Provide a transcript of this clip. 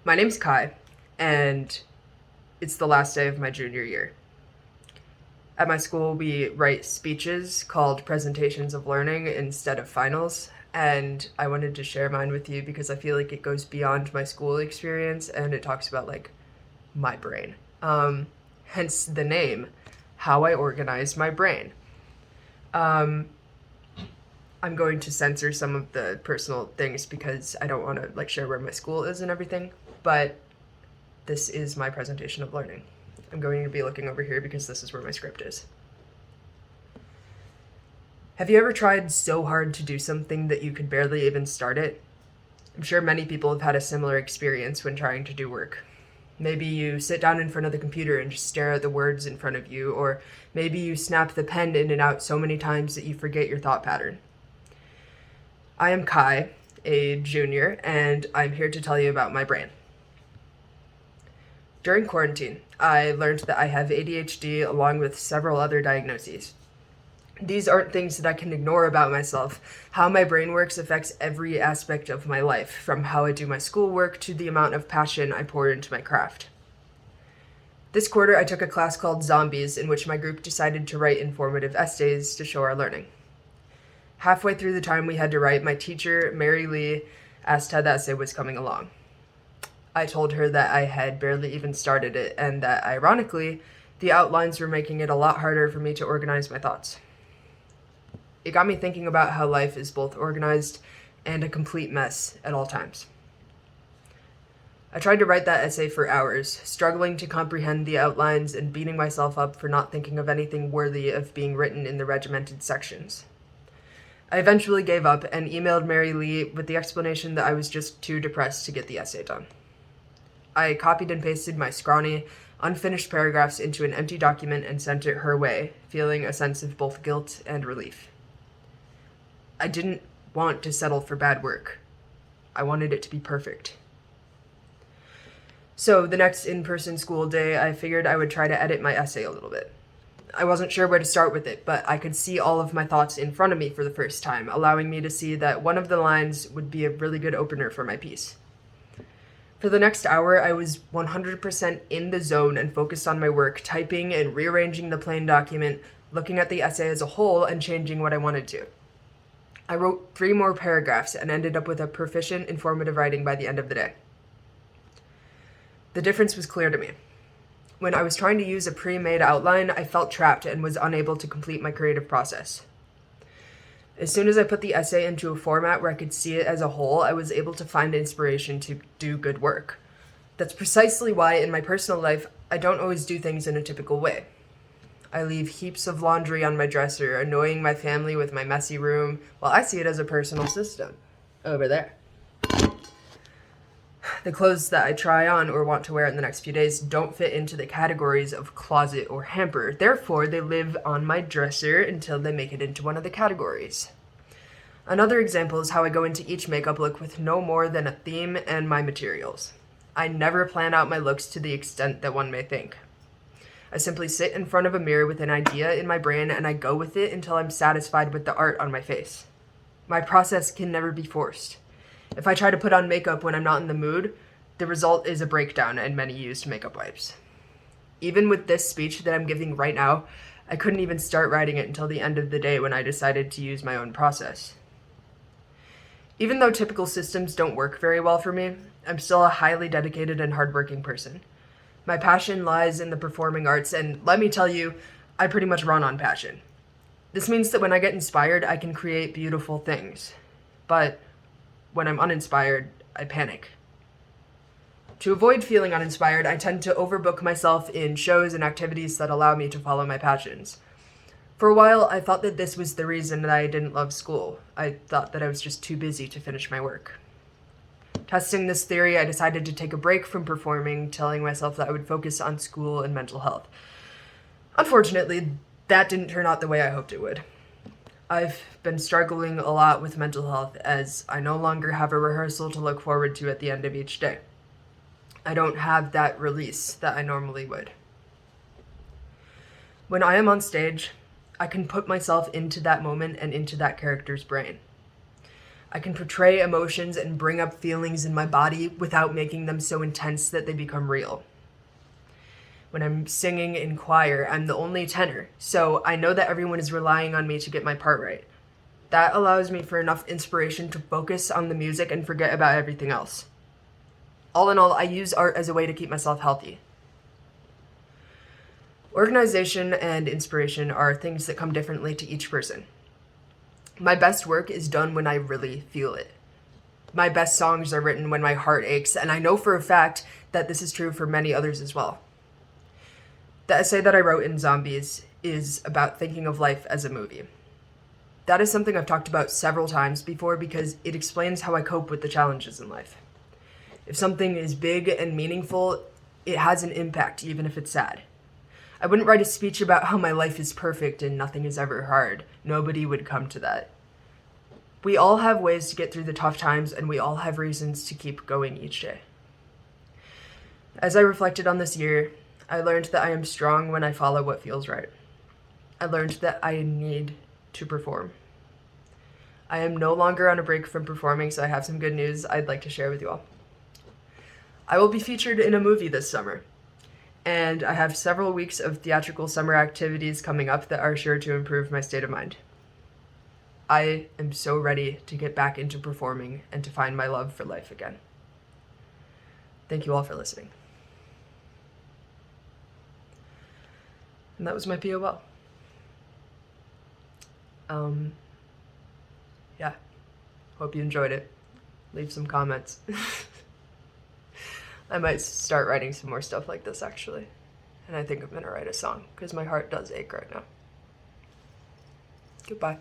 My name's Kai, and it's the last day of my junior year. At my school, we write speeches called presentations of learning instead of finals, and I wanted to share mine with you because I feel like it goes beyond my school experience and it talks about like my brain. Hence the name, How I Organize My Brain. Um, I'm going to censor some of the personal things because I don't want to like share where my school is and everything, but this is my presentation of learning. I'm going to be looking over here because this is where my script is. Have you ever tried so hard to do something that you could barely even start it? I'm sure many people have had a similar experience when trying to do work. Maybe you sit down in front of the computer and just stare at the words in front of you, or maybe you snap the pen in and out so many times that you forget your thought pattern. I am Kai, a junior, and I'm here to tell you about my brain. During quarantine, I learned that I have ADHD along with several other diagnoses. These aren't things that I can ignore about myself. How my brain works affects every aspect of my life, from how I do my schoolwork to the amount of passion I pour into my craft. This quarter, I took a class called Zombies, in which my group decided to write informative essays to show our learning. Halfway through the time we had to write, my teacher, Mary Lee, asked how the essay was coming along. I told her that I had barely even started it, and that, ironically, the outlines were making it a lot harder for me to organize my thoughts. It got me thinking about how life is both organized and a complete mess at all times. I tried to write that essay for hours, struggling to comprehend the outlines and beating myself up for not thinking of anything worthy of being written in the regimented sections. I eventually gave up and emailed Mary Lee with the explanation that I was just too depressed to get the essay done. I copied and pasted my scrawny, unfinished paragraphs into an empty document and sent it her way, feeling a sense of both guilt and relief. I didn't want to settle for bad work. I wanted it to be perfect. So the next in-person school day, I figured I would try to edit my essay a little bit. I wasn't sure where to start with it, but I could see all of my thoughts in front of me for the first time, allowing me to see that one of the lines would be a really good opener for my piece. For the next hour, I was 100% in the zone and focused on my work, typing and rearranging the plain document, looking at the essay as a whole, and changing what I wanted to. I wrote 3 more paragraphs and ended up with a proficient, informative writing by the end of the day. The difference was clear to me. When I was trying to use a pre-made outline, I felt trapped and was unable to complete my creative process. As soon as I put the essay into a format where I could see it as a whole, I was able to find inspiration to do good work. That's precisely why, in my personal life, I don't always do things in a typical way. I leave heaps of laundry on my dresser, annoying my family with my messy room, while I see it as a personal system. Over there. The clothes that I try on or want to wear in the next few days don't fit into the categories of closet or hamper. Therefore, they live on my dresser until they make it into one of the categories. Another example is how I go into each makeup look with no more than a theme and my materials. I never plan out my looks to the extent that one may think. I simply sit in front of a mirror with an idea in my brain and I go with it until I'm satisfied with the art on my face. My process can never be forced. If I try to put on makeup when I'm not in the mood, the result is a breakdown and many used makeup wipes. Even with this speech that I'm giving right now, I couldn't even start writing it until the end of the day when I decided to use my own process. Even though typical systems don't work very well for me, I'm still a highly dedicated and hardworking person. My passion lies in the performing arts, and let me tell you, I pretty much run on passion. This means that when I get inspired, I can create beautiful things. But when I'm uninspired, I panic. To avoid feeling uninspired, I tend to overbook myself in shows and activities that allow me to follow my passions. For a while, I thought that this was the reason that I didn't love school. I thought that I was just too busy to finish my work. Testing this theory, I decided to take a break from performing, telling myself that I would focus on school and mental health. Unfortunately, that didn't turn out the way I hoped it would. I've been struggling a lot with mental health as I no longer have a rehearsal to look forward to at the end of each day. I don't have that release that I normally would. When I am on stage, I can put myself into that moment and into that character's brain. I can portray emotions and bring up feelings in my body without making them so intense that they become real. When I'm singing in choir, I'm the only tenor, so I know that everyone is relying on me to get my part right. That allows me for enough inspiration to focus on the music and forget about everything else. All in all, I use art as a way to keep myself healthy. Organization and inspiration are things that come differently to each person. My best work is done when I really feel it. My best songs are written when my heart aches, and I know for a fact that this is true for many others as well. The essay that I wrote in Zombies is about thinking of life as a movie. That is something I've talked about several times before because it explains how I cope with the challenges in life. If something is big and meaningful, it has an impact, even if it's sad. I wouldn't write a speech about how my life is perfect and nothing is ever hard. Nobody would come to that. We all have ways to get through the tough times, and we all have reasons to keep going each day. As I reflected on this year, I learned that I am strong when I follow what feels right. I learned that I need to perform. I am no longer on a break from performing, so I have some good news I'd like to share with you all. I will be featured in a movie this summer, and I have several weeks of theatrical summer activities coming up that are sure to improve my state of mind. I am so ready to get back into performing and to find my love for life again. Thank you all for listening. And that was my POL. Yeah, hope you enjoyed it. Leave some comments. I might start writing some more stuff like this, actually. And I think I'm gonna write a song, because my heart does ache right now. Goodbye.